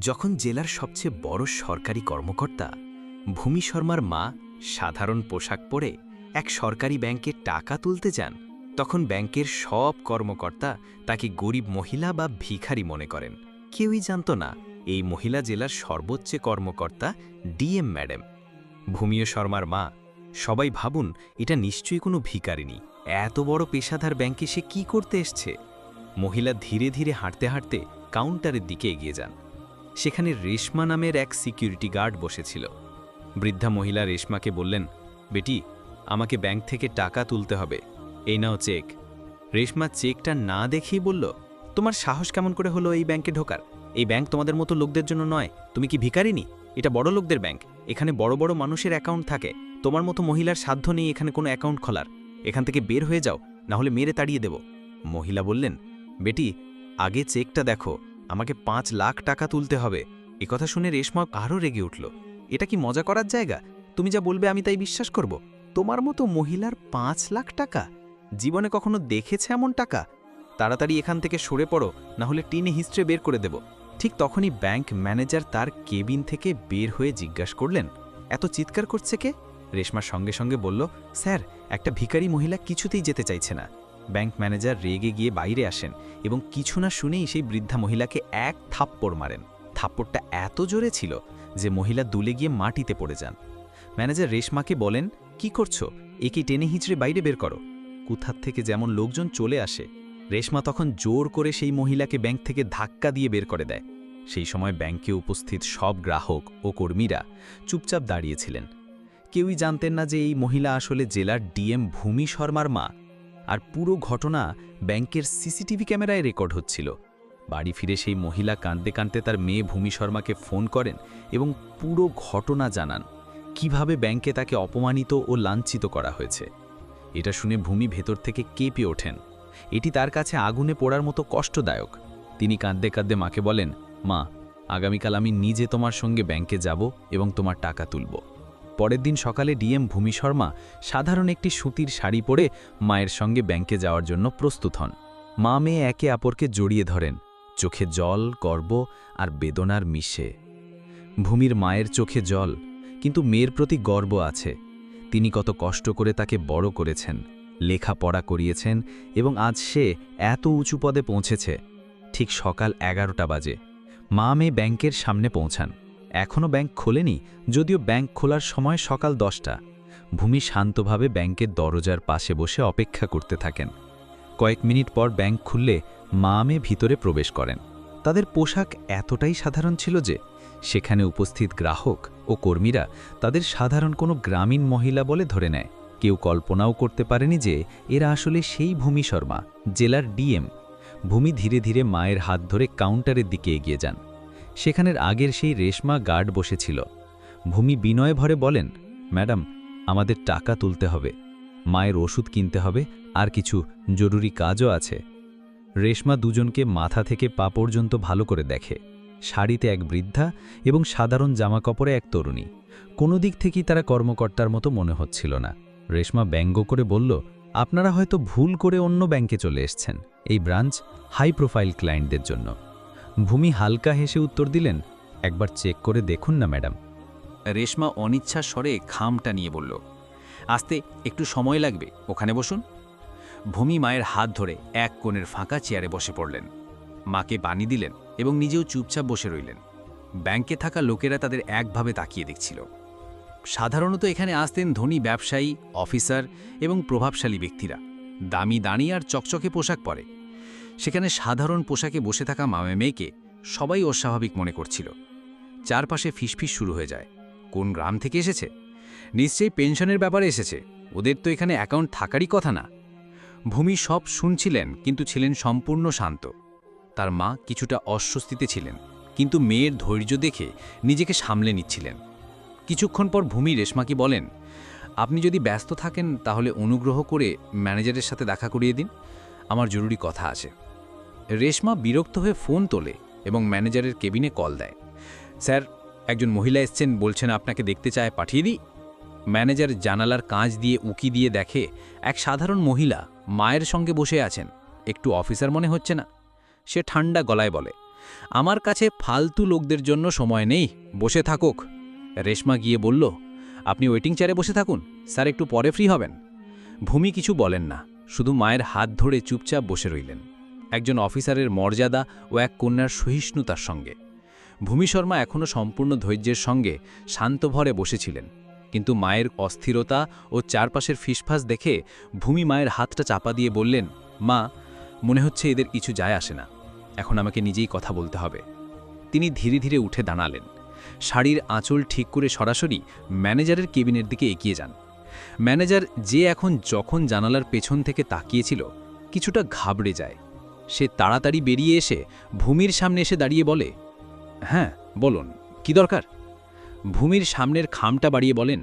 যখন জেলার সবচেয়ে বড় সরকারি কর্মকর্তা ভূমি শর্মার মা সাধারণ পোশাক পরে এক সরকারি ব্যাংকে টাকা তুলতে যান, তখন ব্যাংকের সব কর্মকর্তা তাকে গরিব মহিলা বা ভিখারি মনে করেন। কেউই জানত না এই মহিলা জেলার সর্বোচ্চ কর্মকর্তা ডিএম ম্যাডাম ভূমি শর্মার মা। সবাই ভাবুন, এটা নিশ্চয়ই কোনো ভিখারিনী। এত বড় পেশাদার ব্যাংকে সে কি করতে এসছে? মহিলা ধীরে ধীরে হাঁটতে হাঁটতে কাউন্টারের দিকে এগিয়ে যান। সেখানে রেশমা নামের এক সিকিউরিটি গার্ড বসেছিল। বৃদ্ধা মহিলা রেশমাকে বললেন, বেটি, আমাকে ব্যাংক থেকে টাকা তুলতে হবে, এই নাও চেক। রেশমা চেকটা না দেখেই বলল, তোমার সাহস কেমন করে হলো এই ব্যাংকে ঢোকার? এই ব্যাংক তোমাদের মতো লোকদের জন্য নয়। তুমি কি ভিখারিনী? এটা বড় লোকদের ব্যাংক। এখানে বড় বড় মানুষের অ্যাকাউন্ট থাকে। তোমার মতো মহিলার সাধ্য নেই এখানে কোনো অ্যাকাউন্ট খোলার। এখান থেকে বের হয়ে যাও, না হলে মেরে তাড়িয়ে দেব। মহিলা বললেন, বেটি, আগে চেকটা দেখো, আমাকে 5 লাখ টাকা তুলতে হবে। একথা শুনে রেশমা আরও রেগে উঠল। এটা কি মজা করার জায়গা? তুমি যা বলবে আমি তাই বিশ্বাস করব? তোমার মতো মহিলার 5 লাখ টাকা? জীবনে কখনো দেখেছে এমন টাকা? তাড়াতাড়ি এখান থেকে সরে পড়ো, না হলে টিনে হিস্ট্রে বের করে দেব। ঠিক তখনই ব্যাংক ম্যানেজার তার কেবিন থেকে বের হয়ে জিজ্ঞাসা করলেন, এত চিৎকার করছে কে? রেশমার সঙ্গে সঙ্গে বলল, স্যার, একটা ভিখারি মহিলা কিছুতেই যেতে চাইছে না। ব্যাংক ম্যানেজার রেগে গিয়ে বাইরে আসেন এবং কিছু না শুনেই সেই বৃদ্ধা মহিলাকে এক থাপ্পড় মারেন। থাপ্পড়টা এত জোরে ছিল যে মহিলা দুলে গিয়ে মাটিতে পড়ে যান। ম্যানেজার রেশমাকে বলেন, কি করছো? একে টেনে হিঁচড়ে বাইরে বের করো। কোথার থেকে যেমন লোকজন চলে আসে। রেশমা তখন জোর করে সেই মহিলাকে ব্যাংক থেকে ধাক্কা দিয়ে বের করে দেয়। সেই সময় ব্যাংকে উপস্থিত সব গ্রাহক ও কর্মীরা চুপচাপ দাঁড়িয়েছিলেন। কেউই জানতেন না যে এই মহিলা আসলে জেলার ডিএম ভূমি শর্মার মা। আর পুরো ঘটনা ব্যাংকের সিসিটিভি ক্যামেরায় রেকর্ড হচ্ছিল। বাড়ি ফিরে সেই মহিলা কাঁদতে কাঁদতে তার মেয়ে ভূমি শর্মাকে ফোন করেন এবং পুরো ঘটনা জানান, কিভাবে ব্যাংকে তাকে অপমানিত ও লাঞ্ছিত করা হয়েছে। এটা শুনে ভূমি ভেতর থেকে কেঁপে ওঠেন। এটি তার কাছে আগুনে পোড়ার মতো কষ্টদায়ক। তিনি কাঁদতে কাঁদতে মাকে বলেন, মা, আগামীকাল আমি নিজে তোমার সঙ্গে ব্যাংকে যাব এবং তোমার টাকা তুলব। পরের দিন সকালে ডিএম ভূমি শর্মা সাধারণ একটি সুতির শাড়ি পরে মায়ের সঙ্গে ব্যাংকে যাওয়ার জন্য প্রস্তুত হন। মা মেয়ে একে অপরকে জড়িয়ে ধরেন, চোখে জল, গর্ব আর বেদনার মিশে। ভূমির মায়ের চোখে জল, কিন্তু মেয়ের প্রতি গর্ব আছে। তিনি কত কষ্ট করে তাকে বড় করেছেন, লেখাপড়া করিয়েছেন এবং আজ সে এত উঁচু পদে পৌঁছেছে। ঠিক সকাল 11টা বাজে মা মেয়ে ব্যাংকের সামনে পৌঁছান। এখনও ব্যাংক খোলেনি, যদিও ব্যাংক খোলার সময় সকাল 10টা। ভূমি শান্তভাবে ব্যাংকের দরজার পাশে বসে অপেক্ষা করতে থাকেন। কয়েক মিনিট পর ব্যাংক খুললে মা মেয়ে ভিতরে প্রবেশ করেন। তাদের পোশাক এতটাই সাধারণ ছিল যে সেখানে উপস্থিত গ্রাহক ও কর্মীরা তাদের সাধারণ কোনো গ্রামীণ মহিলা বলে ধরে নেয়। কেউ কল্পনাও করতে পারেনি যে এরা আসলে সেই ভূমি শর্মা, জেলার ডিএম। ভূমি ধীরে ধীরে মায়ের হাত ধরে কাউন্টারের দিকে এগিয়ে যান। সেখানের আগের সেই রেশমা গার্ড বসেছিল। ভূমি বিনয় ভরে বলেন, ম্যাডাম, আমাদের টাকা তুলতে হবে, মায়ের ওষুধ কিনতে হবে, আর কিছু জরুরি কাজও আছে। রেশমা দুজনকে মাথা থেকে পা পর্যন্ত ভালো করে দেখে। শাড়িতে এক বৃদ্ধা এবং সাধারণ জামাকাপড়ে এক তরুণী। কোনো দিক থেকেই তারা কর্মকর্তার মতো মনে হচ্ছিল না। রেশমা ব্যঙ্গ করে বলল, আপনারা হয়তো ভুল করে অন্য ব্যাংকে চলে এসেছেন। এই ব্রাঞ্চ হাই প্রোফাইল ক্লায়েন্টদের জন্য। ভূমি হালকা হেসে উত্তর দিলেন, একবার চেক করে দেখুন না ম্যাডাম। রেশমা অনিচ্ছার স্বরে খামটা নিয়ে বলল, আসতে একটু সময় লাগবে, ওখানে বসুন। ভূমি মায়ের হাত ধরে এক কোণের ফাঁকা চেয়ারে বসে পড়লেন। মাকে পানি দিলেন এবং নিজেও চুপচাপ বসে রইলেন। ব্যাংকে থাকা লোকেরা তাদের একভাবে তাকিয়ে দেখছিল। সাধারণত এখানে আসতেন ধনী ব্যবসায়ী, অফিসার এবং প্রভাবশালী ব্যক্তিরা। দামি দাঁড়ি আর চকচকে পোশাক পরে। সেখানে সাধারণ পোশাকে বসে থাকা মামে মেয়েকে সবাই অস্বাভাবিক মনে করছিল। চারপাশে ফিসফিস শুরু হয়ে যায়। কোন গ্রাম থেকে এসেছে? নিশ্চয়ই পেনশনের ব্যাপারে এসেছে। ওদের তো এখানে অ্যাকাউন্ট থাকারই কথা না। ভূমি সব শুনছিলেন, কিন্তু ছিলেন সম্পূর্ণ শান্ত। তার মা কিছুটা অস্বস্তিতে ছিলেন, কিন্তু মেয়ের ধৈর্য দেখে নিজেকে সামলে নিচ্ছিলেন। কিছুক্ষণ পর ভূমি রেশমাকে বলেন, আপনি যদি ব্যস্ত থাকেন তাহলে অনুগ্রহ করে ম্যানেজারের সাথে দেখা করিয়ে দিন, আমার জরুরি কথা আছে। রেশমা বিরক্ত হয়ে ফোন তোলে এবং ম্যানেজারের কেবিনে কল দেয়। স্যার, একজন মহিলা এসছেন, বলছেন আপনাকে দেখতে চায়, পাঠিয়ে দিই। ম্যানেজার জানালার কাঁচ দিয়ে উকি দিয়ে দেখে এক সাধারণ মহিলা মায়ের সঙ্গে বসে আছেন। একটু অফিসার মনে হচ্ছে না? সে ঠান্ডা গলায় বলে, আমার কাছে ফালতু লোকদের জন্য সময় নেই, বসে থাকুক। রেশমা গিয়ে বলল, আপনি ওয়েটিং চেয়ারে বসে থাকুন, স্যার একটু পরে ফ্রি হবেন। ভূমি কিছু বলেন না, শুধু মায়ের হাত ধরে চুপচাপ বসে রইলেন, একজন অফিসারের মর্যাদা ও এক কন্যার সহিষ্ণুতার সঙ্গে। ভূমি শর্মা এখনও সম্পূর্ণ ধৈর্যের সঙ্গে শান্ত ভরে বসেছিলেন, কিন্তু মায়ের অস্থিরতা ও চারপাশের ফিসফাস দেখে ভূমি মায়ের হাতটা চাপা দিয়ে বললেন, মা, মনে হচ্ছে এদের কিছু যায় আসে না, এখন আমাকে নিজেই কথা বলতে হবে। তিনি ধীরে ধীরে উঠে দাঁড়ালেন, শাড়ির আঁচল ঠিক করে সরাসরি ম্যানেজারের কেবিনের দিকে এগিয়ে যান। ম্যানেজার যে এখন যখন জানালার পেছন থেকে তাকিয়েছিল, কিছুটা ঘাবড়ে যায়। সে তাড়াতাড়ি বেরিয়ে এসে ভূমির সামনে এসে দাঁড়িয়ে বলে, হ্যাঁ বলুন, কি দরকার? ভূমির সামনের খামটা বাড়িয়ে বলেন,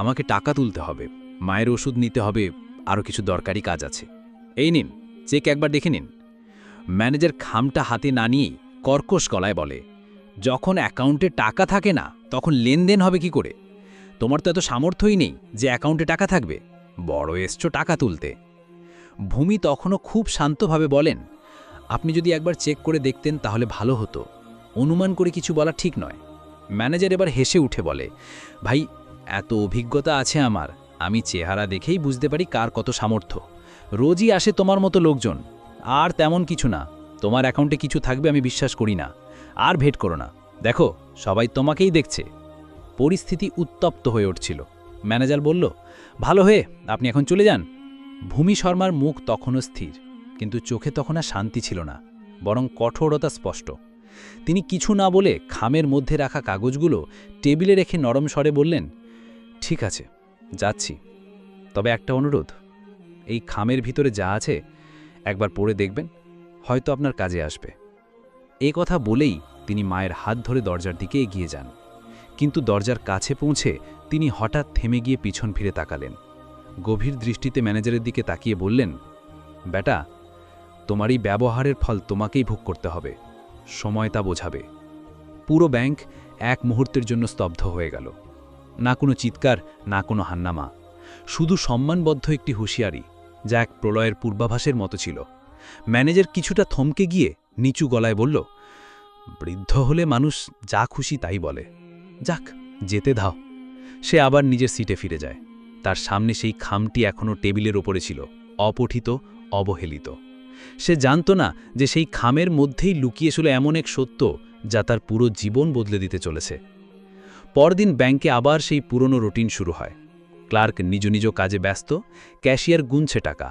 আমাকে টাকা তুলতে হবে, মায়ের ওষুধ নিতে হবে, আরও কিছু দরকারি কাজ আছে। এই নিন, চেক একবার দেখে নিন। ম্যানেজার খামটা হাতে না নিয়েই কর্কশ গলায় বলে, যখন অ্যাকাউন্টে টাকা থাকে না তখন লেনদেন হবে কি করে? তোমার তো এত সামর্থ্যই নেই যে অ্যাকাউন্টে টাকা থাকবে, বড় এসছো টাকা তুলতে। ভূমি তখনও খুব শান্তভাবে বলেন, আপনি যদি একবার চেক করে দেখতেন তাহলে ভালো হতো, অনুমান করে কিছু বলা ঠিক নয়। ম্যানেজার এবার হেসে উঠে বলে, ভাই, এত অভিজ্ঞতা আছে আমার, আমি চেহারা দেখেই বুঝতে পারি কার কত সামর্থ্য। রোজই আসে তোমার মতো লোকজন, আর তেমন কিছু না। তোমার অ্যাকাউন্টে কিছু থাকবে আমি বিশ্বাস করি না, আর ভেট করো না, দেখো সবাই তোমাকেই দেখছে। পরিস্থিতি উত্তপ্ত হয়ে উঠছিল। ম্যানেজার বলল, ভালো হয়ে আপনি এখন চলে যান। ভূমি শর্মার মুখ তখনও স্থির, কিন্তু চোখে তখন আর শান্তি ছিল না, বরং কঠোরতা স্পষ্ট। তিনি কিছু না বলে খামের মধ্যে রাখা কাগজগুলো টেবিলে রেখে নরম স্বরে বললেন, ঠিক আছে, যাচ্ছি, তবে একটা অনুরোধ, এই খামের ভিতরে যা আছে একবার পড়ে দেখবেন, হয়তো আপনার কাজে আসবে। এ কথা বলেই তিনি মায়ের হাত ধরে দরজার দিকে এগিয়ে যান, কিন্তু দরজার কাছে পৌঁছে তিনি হঠাৎ থেমে গিয়ে পিছন ফিরে তাকালেন। গভীর দৃষ্টিতে ম্যানেজারের দিকে তাকিয়ে বললেন, বেটা, তোমার এই ব্যবহারের ফল তোমাকেই ভোগ করতে হবে, সময় তা বোঝাবে। পুরো ব্যাংক এক মুহূর্তের জন্য স্তব্ধ হয়ে গেল। না কোনো চিৎকার, না কোনো হান্নামা, শুধু সম্মানবদ্ধ একটি হুঁশিয়ারি, যা এক প্রলয়ের পূর্বাভাসের মতো ছিল। ম্যানেজার কিছুটা থমকে গিয়ে নিচু গলায় বলল, বৃদ্ধ হলে মানুষ যা খুশি তাই বলে, যাক, যেতে দাও। সে আবার নিজের সিটে ফিরে যায়। তার সামনে সেই খামটি এখনও টেবিলের ওপরে ছিল, অপঠিত, অবহেলিত। সে জানত না যে সেই খামের মধ্যেই লুকিয়ে ছিল এমন এক সত্য যা তার পুরো জীবন বদলে দিতে চলেছে। পরদিন ব্যাংকে আবার সেই পুরনো রুটিন শুরু হয়। ক্লার্ক নিজ নিজ কাজে ব্যস্ত, ক্যাশিয়ার গুনছে টাকা,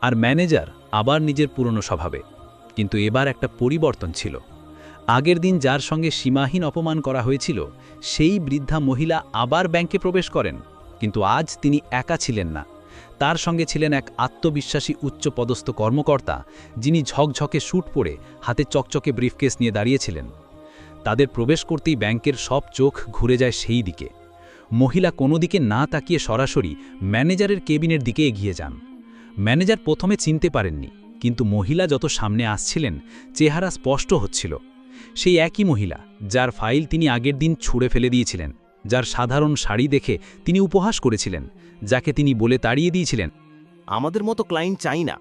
আর ম্যানেজার আবার নিজের পুরনো স্বভাবে। কিন্তু এবার একটা পরিবর্তন ছিল। আগের দিন যার সঙ্গে সীমাহীন অপমান করা হয়েছিল, সেই বৃদ্ধা মহিলা আবার ব্যাংকে প্রবেশ করেন, কিন্তু আজ তিনি একা ছিলেন না। তার সঙ্গে ছিলেন এক আত্মবিশ্বাসী উচ্চপদস্থ কর্মকর্তা, যিনি ঝকঝকে স্যুট পরে হাতে চকচকে ব্রিফকেস নিয়ে দাঁড়িয়েছিলেন। তাদের প্রবেশ করতেই ব্যাংকের সব চোখ ঘুরে যায় সেই দিকে। মহিলা কোনো দিকে না তাকিয়ে সরাসরি ম্যানেজারের কেবিনের দিকে এগিয়ে যান। ম্যানেজার প্রথমে চিনতে পারেননি, কিন্তু মহিলা যত সামনে আসছিলেন চেহারা স্পষ্ট হচ্ছিল। সেই একই মহিলা যার ফাইল তিনি আগের দিন ছুঁড়ে ফেলে দিয়েছিলেন, যার সাধারণ শাড়ি দেখে তিনি উপহাস করেছিলেন, যাকে তিনি বলে তাড়িয়ে দিয়েছিলেন, আমাদের মতো ক্লায়েন্ট চাই না।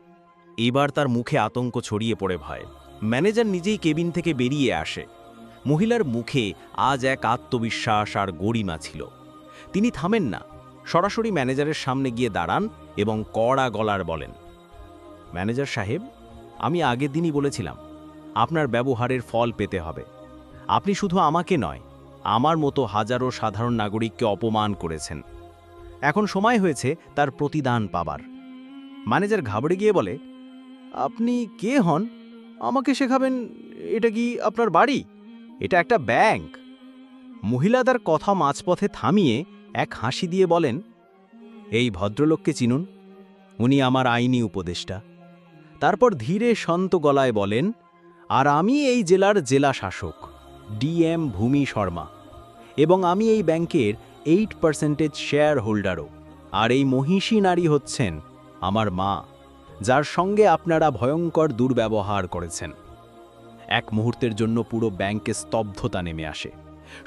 এবার তার মুখে আতঙ্ক ছড়িয়ে পড়ে ভয়। ম্যানেজার নিজেই কেবিন থেকে বেরিয়ে আসে। মহিলার মুখে আজ এক আত্মবিশ্বাস আর গরিমা ছিল। তিনি থামেন না, সরাসরি ম্যানেজারের সামনে গিয়ে দাঁড়ান এবং কড়া গলার বলেন, ম্যানেজার সাহেব, আমি আগের দিনই বলেছিলাম আপনার ব্যবহারের ফল পেতে হবে। আপনি শুধু আমাকে নয়, আমার মতো হাজারো সাধারণ নাগরিককে অপমান করেছেন। এখন সময় হয়েছে তার প্রতিদান পাবার। ম্যানেজার ঘাবড়ে গিয়ে বলে, আপনি কে হন? আমাকে শেখাবেন? এটা কি আপনার বাড়ি? এটা একটা ব্যাংক। মহিলা তার কথা মাঝপথে থামিয়ে এক হাসি দিয়ে বলেন, এই ভদ্রলোককে চিনুন, উনি আমার আইনি উপদেষ্টা। তারপর ধীরে শান্ত গলায় বলেন, আর আমি এই জেলার জেলা শাসক, ডিএম ভূমি শর্মা, এবং আমি এই ব্যাংকের 8% শেয়ার হোল্ডারও। আর এই মহিষী নারী হচ্ছেন আমার মা, যার সঙ্গে আপনারা ভয়ঙ্কর দুর্ব্যবহার করেছেন। এক মুহূর্তের জন্য পুরো ব্যাংকে স্তব্ধতা নেমে আসে।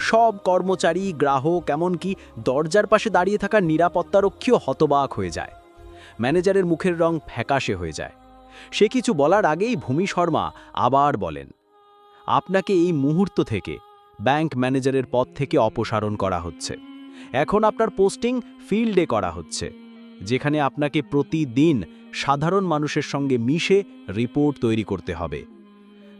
সব কর্মচারী, গ্রাহক, এমনকি দরজার পাশে দাঁড়িয়ে থাকা নিরাপত্তারক্ষীও হতবাক হয়ে যায়। ম্যানেজারের মুখের রং ফ্যাকাশে হয়ে যায়। সে কিছু বলার আগেই ভূমি শর্মা আবার বলেন, আপনাকে এই মুহূর্ত থেকে ব্যাংক ম্যানেজারের পদ থেকে অপসারণ করা হচ্ছে। এখন আপনার পোস্টিং ফিল্ডে করা হচ্ছে, যেখানে আপনাকে প্রতিদিন সাধারণ মানুষের সঙ্গে মিশে রিপোর্ট তৈরি করতে হবে।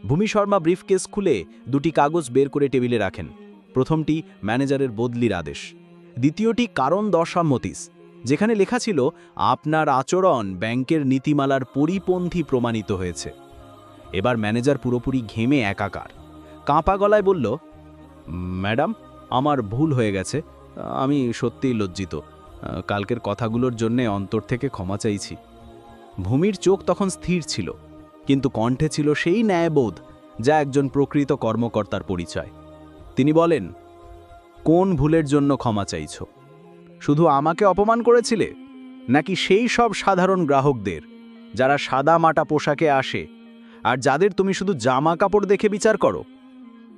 ভূমি শর্মা ব্রিফকেস খুলে দুটি কাগজ বের করে টেবিলে রাখেন। প্রথমটি ম্যানেজারের বদলির আদেশ, দ্বিতীয়টি কারণ দর্শাম নোটিশ, যেখানে লেখা ছিল আপনার আচরণ ব্যাংকের নীতিমালার পরিপন্থী প্রমাণিত হয়েছে। এবার ম্যানেজার পুরোপুরি ঘেমে একাকার, কাঁপা গলায় বলল, ম্যাডাম, আমার ভুল হয়ে গেছে, আমি সত্যিই লজ্জিত। কালকের কথাগুলোর জন্যে অন্তর থেকে ক্ষমা চাইছি। ভূমির চোখ তখন স্থির ছিল, কিন্তু কণ্ঠে ছিল সেই ন্যায়বোধ যা একজন প্রকৃত কর্মকর্তার পরিচয়। তিনি বলেন, কোন ভুলের জন্য ক্ষমা চাইছ? শুধু আমাকে অপমান করেছিলে, নাকি সেই সব সাধারণ গ্রাহকদের যারা সাদা মাটা পোশাকে আসে আর যাদের তুমি শুধু জামা কাপড় দেখে বিচার করো?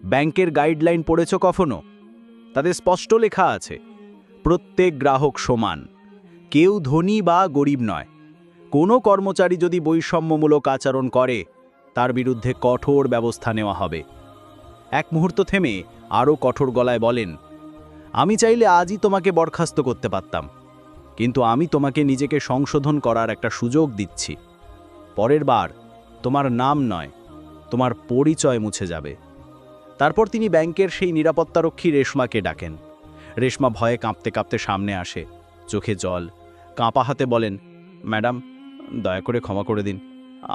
ব্যাংকের গাইডলাইন পড়েছ কখনো? তাদের স্পষ্ট লেখা আছে, প্রত্যেক গ্রাহক সমান, কেউ ধনী বা গরিব নয়। কোনো কর্মচারী যদি বৈষম্যমূলক আচরণ করে, তার বিরুদ্ধে কঠোর ব্যবস্থা নেওয়া হবে। এক মুহূর্ত থেমে আরও কঠোর গলায় বলেন, আমি চাইলে আজই তোমাকে বরখাস্ত করতে পারতাম, কিন্তু আমি তোমাকে নিজেকে সংশোধন করার একটা সুযোগ দিচ্ছি। পরের বার তোমার নাম নয়, তোমার পরিচয় মুছে যাবে। তারপর তিনি ব্যাংকের সেই নিরাপত্তারক্ষী রেশমাকে ডাকেন। রেশমা ভয়ে কাঁপতে কাঁপতে সামনে আসে, চোখে জল, কাঁপা হাতে বলেন, ম্যাডাম, দয়া করে ক্ষমা করে দিন,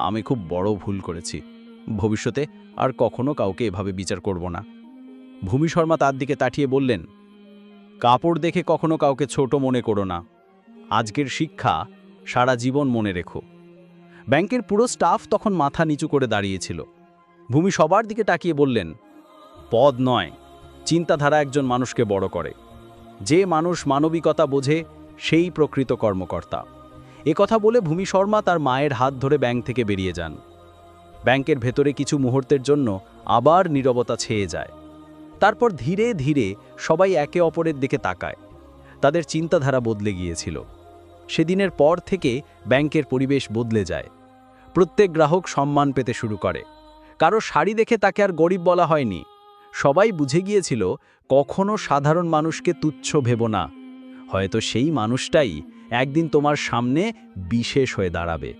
আমি খুব বড় ভুল করেছি। ভবিষ্যতে আর কখনো কাউকে এভাবে বিচার করব না। ভূমি শর্মা তার দিকে তাকিয়ে বললেন, কাপড় দেখে কখনো কাউকে ছোট মনে করো না। আজকের শিক্ষা সারা জীবন মনে রেখো। ব্যাংকের পুরো স্টাফ তখন মাথা নিচু করে দাঁড়িয়েছিল। ভূমি সবার দিকে তাকিয়ে বললেন, পদ নয়, চিন্তাধারা একজন মানুষকে বড় করে। যে মানুষ মানবিকতা বোঝে, সেই প্রকৃত কর্মকর্তা। কথা বলে ভূমি শর্মা তার মায়ের হাত ধরে ব্যাংক থেকে বেরিয়ে যান। ব্যাংকের ভেতরে কিছু মুহূর্তের জন্য আবার নীরবতা ছেয়ে যায়। তারপর ধীরে ধীরে সবাই একে অপরের দিকে তাকায়। তাদের চিন্তাধারা বদলে গিয়েছিল। সেদিনের পর থেকে ব্যাংকের পরিবেশ বদলে যায়। প্রত্যেক গ্রাহক সম্মান পেতে শুরু করে। কারো শাড়ি দেখে তাকে আর গরিব বলা হয়নি। সবাই বুঝে গিয়েছিল, কখনো সাধারণ মানুষকে তুচ্ছ ভেবো না, হয়তো সেই মানুষটাই একদিন তোমার সামনে বিশেষ হয়ে দাঁড়াবে।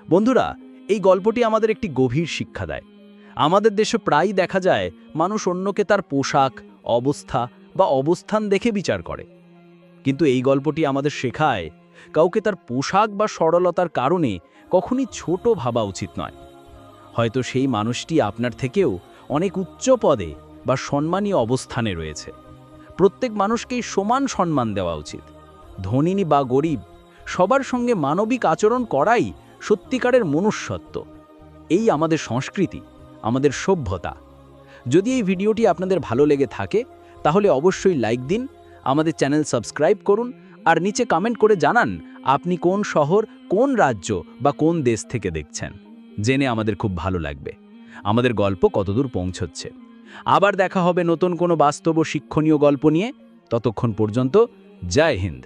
বন্ধুরা, এই গল্পটি আমাদের একটি গভীর শিক্ষা দেয়। আমাদের দেশে প্রায়ই দেখা যায় মানুষ অন্যকে তার পোশাক, অবস্থা বা অবস্থান দেখে বিচার করে, কিন্তু এই গল্পটি আমাদের শেখায়, কাউকে তার পোশাক বা সরলতার কারণে কখনই ছোট ভাবা উচিত নয়। হয়তো সেই মানুষটি আপনার থেকেও অনেক উচ্চ পদে বা সম্মানীয় অবস্থানে রয়েছে। প্রত্যেক মানুষকেই সমান সম্মান দেওয়া উচিত। ধনী বা গরিব, সবার সঙ্গে মানবিক আচরণ করাই সত্যিকারের মনুষ্যত্ব। এই আমাদের সংস্কৃতি, আমাদের সভ্যতা। যদি এই ভিডিওটি আপনাদের ভালো লেগে থাকে, তাহলে অবশ্যই লাইক দিন, আমাদের চ্যানেল সাবস্ক্রাইব করুন, আর নিচে কমেন্ট করে জানান আপনি কোন শহর, কোন রাজ্য বা কোন দেশ থেকে দেখছেন। জেনে আমাদের খুব ভালো লাগবে আমাদের গল্প কতদূর পৌঁছচ্ছে। আবার দেখা হবে নতুন কোনো বাস্তব ও শিক্ষণীয় গল্প নিয়ে। ততক্ষণ পর্যন্ত জয় হিন্দ।